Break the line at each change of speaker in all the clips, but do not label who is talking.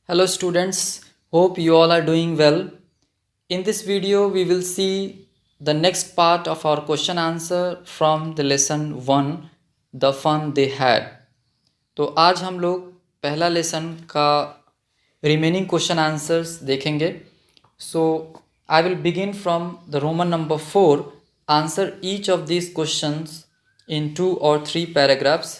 Hello students, hope you all are doing well. In this video we will see the next part of our question answer from the lesson 1, the fun they had. तो आज हम लोग पहला lesson का remaining question answers देखेंगे. So I will begin from the Roman number 4. Answer each of these questions in 2 or 3 paragraphs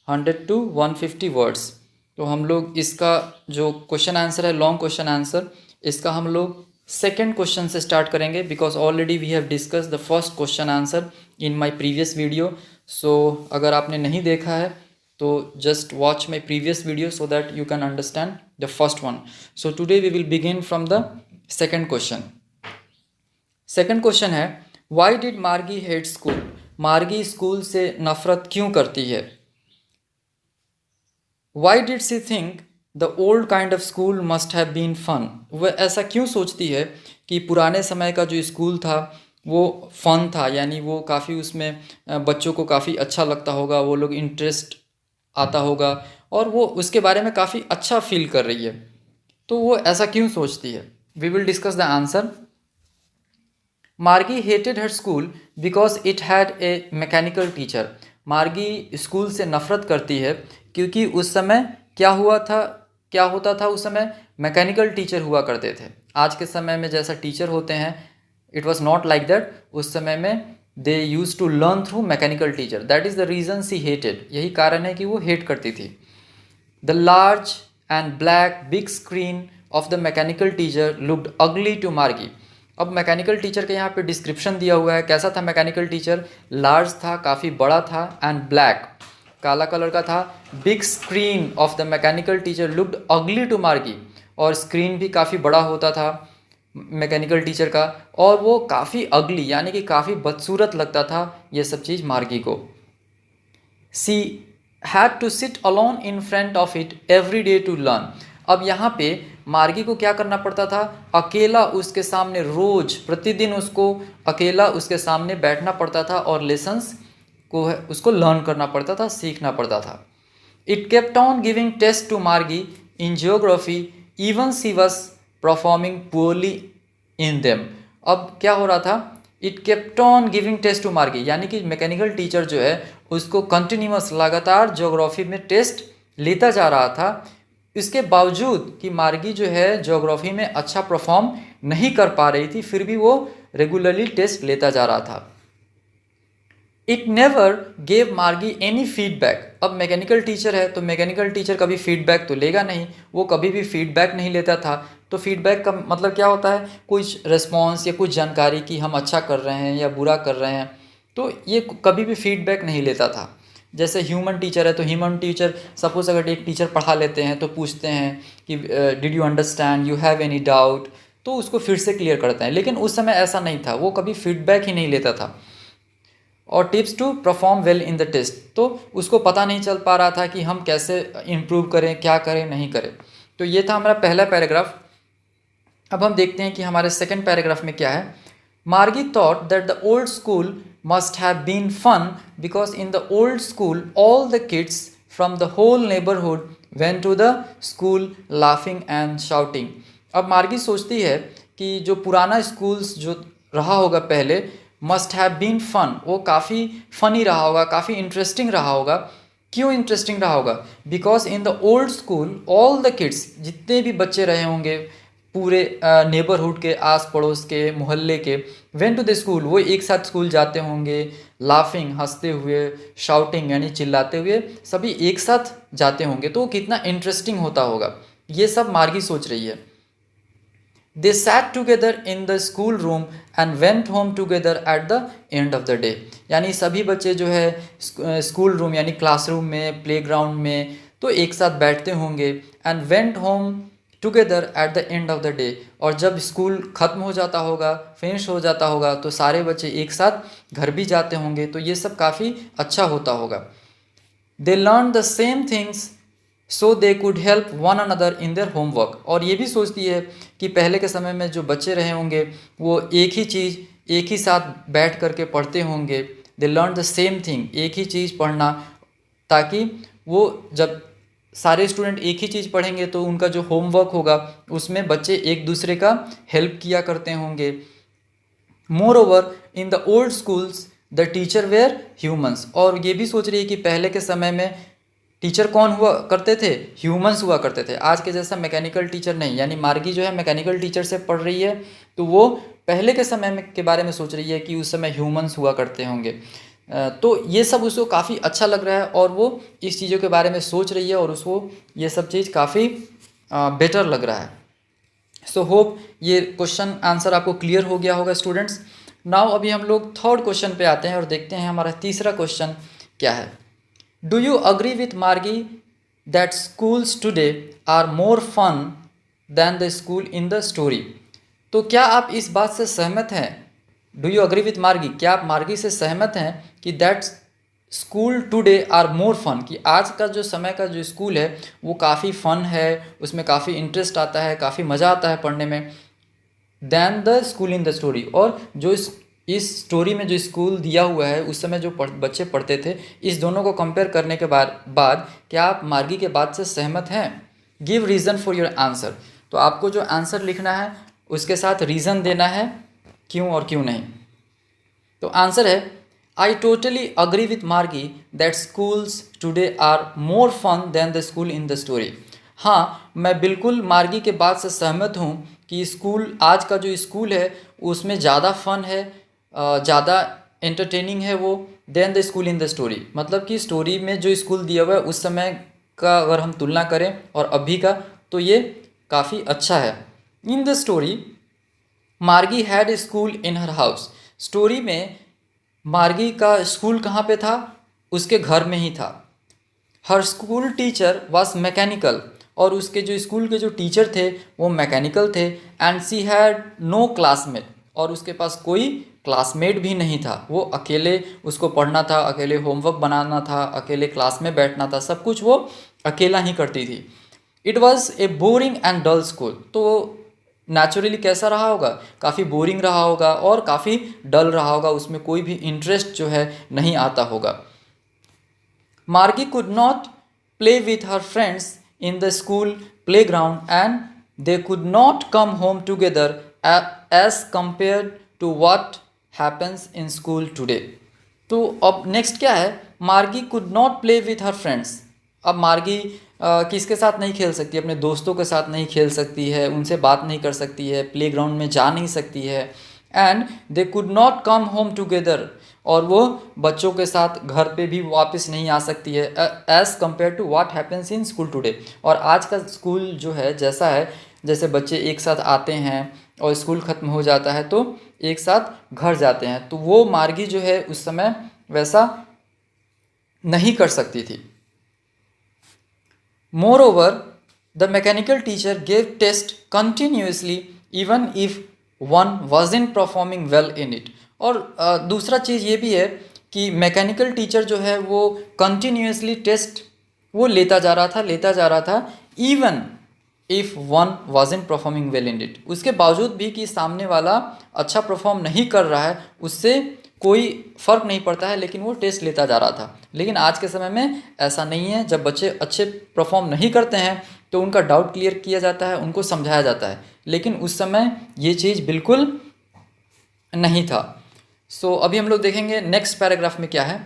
100 to 150 words. तो हम लोग इसका जो क्वेश्चन आंसर है लॉन्ग क्वेश्चन आंसर, इसका हम लोग सेकेंड क्वेश्चन से स्टार्ट करेंगे because already we have discuss the first question answer in my previous video. So अगर आपने नहीं देखा है तो just watch my previous video so that you can understand the first one. So today we will begin from the second question. Second question है, why did मार्गी hate school? मार्गी school से नफरत क्यों करती है? Why did she think the old kind of school must have been fun? वह ऐसा क्यों सोचती है कि पुराने समय का जो स्कूल था वो फन था, यानी वो काफ़ी उसमें बच्चों को काफ़ी अच्छा लगता होगा, वो लोग इंटरेस्ट आता होगा और वो उसके बारे में काफ़ी अच्छा फील कर रही है. तो वो ऐसा क्यों सोचती है? We will discuss the answer. Margie hated her school because it had a mechanical teacher. Margie school से नफ़रत करती है क्योंकि उस समय क्या होता था उस समय मैकेनिकल टीचर हुआ करते थे. आज के समय में जैसा टीचर होते हैं, it was not like that. उस समय में they use to learn through mechanical teacher. That is the reason she hated. यही कारण है कि वो हेट करती थी. The large and black big screen of the mechanical teacher looked ugly to Margie. अब मैकेनिकल टीचर के यहाँ पे डिस्क्रिप्शन दिया हुआ है. कैसा था मैकेनिकल टीचर? लार्ज था, काफ़ी बड़ा था, एंड ब्लैक, काला कलर का था. Big screen of the mechanical teacher looked ugly to मार्गी, और स्क्रीन भी काफ़ी बड़ा होता था मैकेनिकल टीचर का, और वो काफ़ी अगली यानी कि काफ़ी बदसूरत लगता था ये सब चीज़ मार्गी को. She had to sit alone in front of it every day to learn. अब यहाँ पे मार्गी को क्या करना पड़ता था? अकेला उसके सामने, रोज़ प्रतिदिन उसको अकेला उसके सामने बैठना पड़ता था और लेसन्स को उसको लर्न करना पड़ता था, सीखना पड़ता था. It kept on giving test to Margie in geography even she was performing poorly in them. अब क्या हो रहा था? It kept on giving test to Margie, यानी कि मैकेनिकल टीचर जो है उसको कंटिन्यूस लगातार ज्योग्राफी में टेस्ट लेता जा रहा था. इसके बावजूद कि मार्गी जो है ज्योग्राफी में अच्छा परफॉर्म नहीं कर पा रही थी, फिर भी वो रेगुलरली टेस्ट लेता जा रहा था. इट नेवर गेव मार्गी एनी फीडबैक. अब मैकेनिकल टीचर है तो मैकेनिकल टीचर कभी फीडबैक तो लेगा नहीं, वो कभी भी फीडबैक नहीं लेता था. तो फीडबैक का मतलब क्या होता है? कुछ रिस्पॉन्स या कुछ जानकारी कि हम अच्छा कर रहे हैं या बुरा कर रहे हैं. तो ये कभी भी फीडबैक नहीं लेता था. जैसे ह्यूमन टीचर है तो ह्यूमन टीचर, सपोज अगर एक टीचर पढ़ा लेते हैं तो पूछते हैं कि did you understand, you have any doubt, तो उसको फिर से क्लियर करते हैं. लेकिन उस समय ऐसा नहीं था, वो कभी फीडबैक ही नहीं लेता था. और tips to perform well in the test, तो उसको पता नहीं चल पा रहा था कि हम कैसे इम्प्रूव करें, क्या करें, नहीं करें. तो ये था हमारा पहला पैराग्राफ. अब हम देखते हैं कि हमारे सेकंड पैराग्राफ में क्या है. Margie thought that the old school must have been fun because in the old school all the kids from the whole neighbourhood went to the school laughing and shouting. अब Margie सोचती है कि जो पुराना schools जो रहा होगा पहले, मस्ट हैव बीन फन, वो काफ़ी फ़नी रहा होगा, काफ़ी इंटरेस्टिंग रहा होगा. क्यों इंटरेस्टिंग रहा होगा? Because in the old school all the kids, जितने भी बच्चे रहे होंगे पूरे नेबरहुड के, आस पड़ोस के, मोहल्ले के, वेंट टू द स्कूल, वो एक साथ स्कूल जाते होंगे. लाफिंग, हंसते हुए, शाउटिंग यानी चिल्लाते हुए, सभी एक साथ जाते होंगे. तो कितना इंटरेस्टिंग होता होगा, ये सब मार्गी सोच रही है. They sat together in the school room and went home together at the end of the day. यानी सभी बच्चे जो है स्कूल रूम यानी क्लासरूम में, प्लेग्राउंड में, तो एक साथ बैठते होंगे. And went home together at the end of the day, और जब स्कूल ख़त्म हो जाता होगा, फिनिश हो जाता होगा, तो सारे बच्चे एक साथ घर भी जाते होंगे. तो ये सब काफ़ी अच्छा होता होगा. They learn the same things so they could help one another in their homework. और ये भी सोचती है कि पहले के समय में जो बच्चे रहे होंगे वो एक ही चीज़ एक ही साथ बैठ करके पढ़ते होंगे. They learn the same thing, एक ही चीज़ पढ़ना, ताकि वो जब सारे स्टूडेंट एक ही चीज़ पढ़ेंगे तो उनका जो होमवर्क होगा उसमें बच्चे एक दूसरे का हेल्प किया करते होंगे। Moreover in the old schools the teacher were humans, और ये भी सोच रही है कि पहले के समय में टीचर कौन हुआ करते थे, ह्यूमंस हुआ करते थे, आज के जैसा मैकेनिकल टीचर नहीं। यानी मार्गी जो है मैकेनिकल टीचर से पढ़ रही है तो वो पहले के समय में के बारे में सोच रही है कि उस समय ह्यूमंस हुआ करते होंगे। तो ये सब उसको काफ़ी अच्छा लग रहा है और वो इस चीज़ों के बारे में सोच रही है और उसको ये सब चीज़ काफ़ी बेटर लग रहा है। सो होप ये क्वेश्चन आंसर आपको क्लियर हो गया होगा स्टूडेंट्स। नाउ अभी हम लोग थर्ड क्वेश्चन पे आते हैं और देखते हैं हमारा तीसरा क्वेश्चन क्या है। Do you agree with Margie that schools today are more fun than the school in the story? तो क्या आप इस बात से सहमत हैं, डू यू अग्री विथ मार्गी, क्या आप मार्गी से सहमत हैं कि that school today are more fun, कि आज का जो समय का जो स्कूल है वो काफ़ी फ़न है, उसमें काफ़ी इंटरेस्ट आता है, काफ़ी मज़ा आता है पढ़ने में, than the school in the story, और जो इस स्टोरी में जो स्कूल दिया हुआ है उस समय जो बच्चे पढ़ते थे, इस दोनों को कंपेयर करने के बाद क्या आप मार्गी के बात से सहमत हैं? Give reason for your answer. तो आपको जो आंसर लिखना है उसके साथ रीज़न देना है क्यों और क्यों नहीं। तो आंसर है I totally agree with Margie that schools today are more fun than the school in the story. हाँ, मैं बिल्कुल मार्गी के बात से सहमत हूँ कि स्कूल, आज का जो स्कूल है उसमें ज़्यादा फन है, ज़्यादा एंटरटेनिंग है वो, then the school in the story. मतलब कि स्टोरी में जो स्कूल दिया हुआ है उस समय का अगर हम तुलना करें और अभी का तो ये काफ़ी अच्छा है। इन द स्टोरी मार्गी had a school in her house. Story में मार्गी का स्कूल कहाँ पे था? उसके घर में ही था। हर स्कूल टीचर वॉज मैकेनिकल, और उसके जो स्कूल के जो टीचर थे वो मैकेनिकल थे। And she had no classmate, और उसके पास कोई क्लासमेट भी नहीं था। वो अकेले उसको पढ़ना था, अकेले होमवर्क बनाना था, अकेले क्लास में बैठना था, सब कुछ वो अकेला ही करती थी। It was a boring and dull school. तो नेचुरली कैसा रहा होगा? काफ़ी बोरिंग रहा होगा और काफ़ी डल रहा होगा, उसमें कोई भी इंटरेस्ट जो है नहीं आता होगा। Margie could not play with her friends in the school playground and they could not come home together as compare to what happens in school today. तो अब नेक्स्ट क्या है? Margie could not play with her friends. अब Margie किसके साथ नहीं खेल सकती? अपने दोस्तों के साथ नहीं खेल सकती है, उनसे बात नहीं कर सकती है, प्लेग्राउंड में जा नहीं सकती है। And they could not come home together, और वो बच्चों के साथ घर पे भी वापस नहीं आ सकती है, as compare to what happens in school today. और आज का स्कूल जो है जैसा है, जैसे बच्चे एक साथ आते हैं और स्कूल ख़त्म हो जाता है तो एक साथ घर जाते हैं, तो वो मार्गी जो है उस समय वैसा नहीं कर सकती थी। Moreover, the mechanical teacher gave test continuously even if one wasn't performing well in it। और दूसरा चीज़ ये भी है कि मैकेनिकल टीचर जो है वो कंटिन्यूसली टेस्ट वो लेता जा रहा था even if one wasn't performing well in it. उसके बावजूद भी कि सामने वाला अच्छा परफॉर्म नहीं कर रहा है उससे कोई फ़र्क नहीं पड़ता है, लेकिन वो टेस्ट लेता जा रहा था। लेकिन आज के समय में ऐसा नहीं है। जब बच्चे अच्छे परफॉर्म नहीं करते हैं तो उनका डाउट क्लियर किया जाता है, उनको समझाया जाता है, लेकिन उस समय ये चीज़ बिल्कुल नहीं था। सो अभी हम लोग देखेंगे नेक्स्ट पैराग्राफ में क्या है।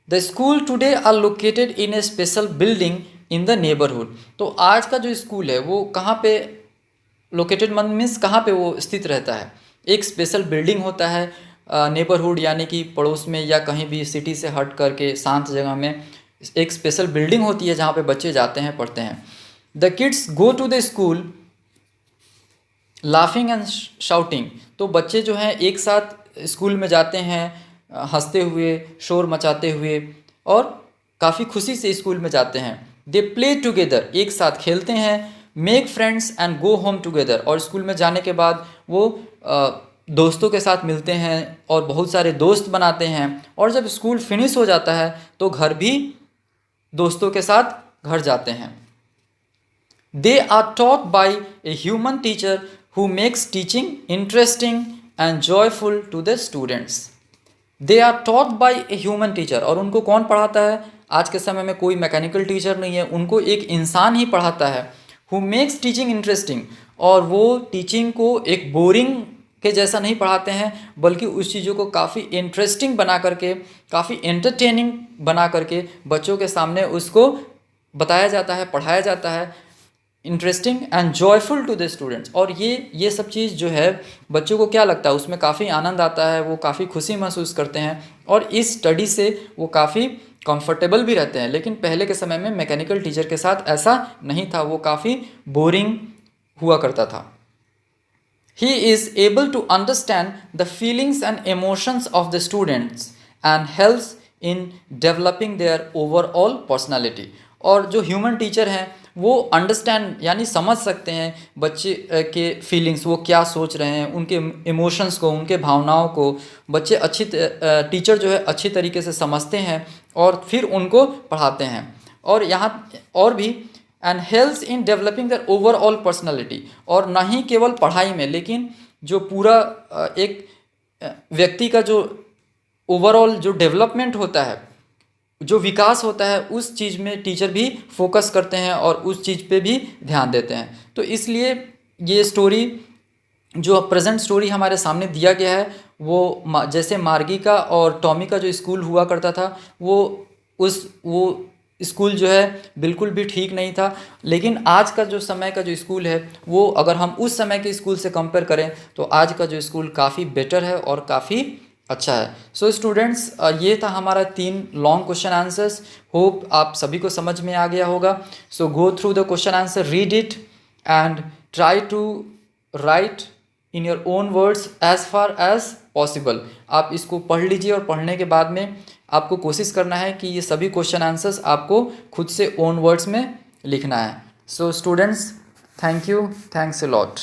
The school today are located in a special building in the neighbourhood. तो आज का जो स्कूल है वो कहाँ पे लोकेटेड मीन्स कहाँ पे वो स्थित रहता है? एक स्पेशल बिल्डिंग होता है नेबरहुड, यानी कि पड़ोस में या कहीं भी सिटी से हट करके शांत जगह में एक स्पेशल बिल्डिंग होती है जहाँ पे बच्चे जाते हैं, पढ़ते हैं। The kids go to the school laughing and shouting. तो बच्चे जो हैं एक साथ स्कूल में जाते हैं हंसते हुए, शोर मचाते हुए, और काफ़ी खुशी से स्कूल में जाते हैं। दे प्ले टुगेदर, एक साथ खेलते हैं। Make friends and go home together, और स्कूल में जाने के बाद वो दोस्तों के साथ मिलते हैं और बहुत सारे दोस्त बनाते हैं। और जब स्कूल फिनिश हो जाता है तो घर भी दोस्तों के साथ घर जाते हैं। They are taught by a human teacher who makes teaching interesting and joyful to the students. They are taught by a human teacher, और उनको कौन पढ़ाता है? आज के समय में कोई मैकेनिकल टीचर नहीं है, उनको एक इंसान ही पढ़ाता है हु मेक्स टीचिंग इंटरेस्टिंग। और वो टीचिंग को एक बोरिंग के जैसा नहीं पढ़ाते हैं, बल्कि उस चीज़ों को काफ़ी इंटरेस्टिंग बना करके, काफ़ी एंटरटेनिंग बना करके बच्चों के सामने उसको बताया जाता है, पढ़ाया जाता है, interesting and joyful to the students. और ये सब चीज़ जो है बच्चों को क्या लगता है, उसमें काफ़ी आनंद आता है, वो काफ़ी खुशी महसूस करते हैं और इस स्टडी से वो काफ़ी कंफर्टेबल भी रहते हैं। लेकिन पहले के समय में मैकेनिकल टीचर के साथ ऐसा नहीं था, वो काफ़ी बोरिंग हुआ करता था। He is able to understand the feelings and emotions of the students and helps in developing their overall personality। और जो ह्यूमन टीचर हैं वो अंडरस्टैंड यानी समझ सकते हैं बच्चे के फीलिंग्स, वो क्या सोच रहे हैं, उनके इमोशंस को, उनके भावनाओं को बच्चे टीचर जो है अच्छी तरीके से समझते हैं और फिर उनको पढ़ाते हैं। और यहाँ और भी and helps in developing their overall personality. और ना ही केवल पढ़ाई में, लेकिन जो पूरा एक व्यक्ति का जो ओवरऑल जो डेवलपमेंट होता है, जो विकास होता है, उस चीज़ में टीचर भी फोकस करते हैं और उस चीज़ पे भी ध्यान देते हैं। तो इसलिए ये स्टोरी, जो प्रेजेंट स्टोरी हमारे सामने दिया गया है, वो जैसे मार्गी का और टॉमी का जो स्कूल हुआ करता था, वो स्कूल जो है बिल्कुल भी ठीक नहीं था। लेकिन आज का जो समय का जो स्कूल है, वो अगर हम उस समय के स्कूल से कंपेयर करें तो आज का जो स्कूल काफ़ी बेटर है और काफ़ी अच्छा है। सो स्टूडेंट्स, ये था हमारा 3 लॉन्ग क्वेश्चन आंसर्स। होप आप सभी को समझ में आ गया होगा। So go through the question answer, read it and try to write in your own words as far as possible. आप इसको पढ़ लीजिए और पढ़ने के बाद में आपको कोशिश करना है कि ये सभी क्वेश्चन आंसर्स आपको खुद से ओन वर्ड्स में लिखना है। So students, thank you, thanks a lot.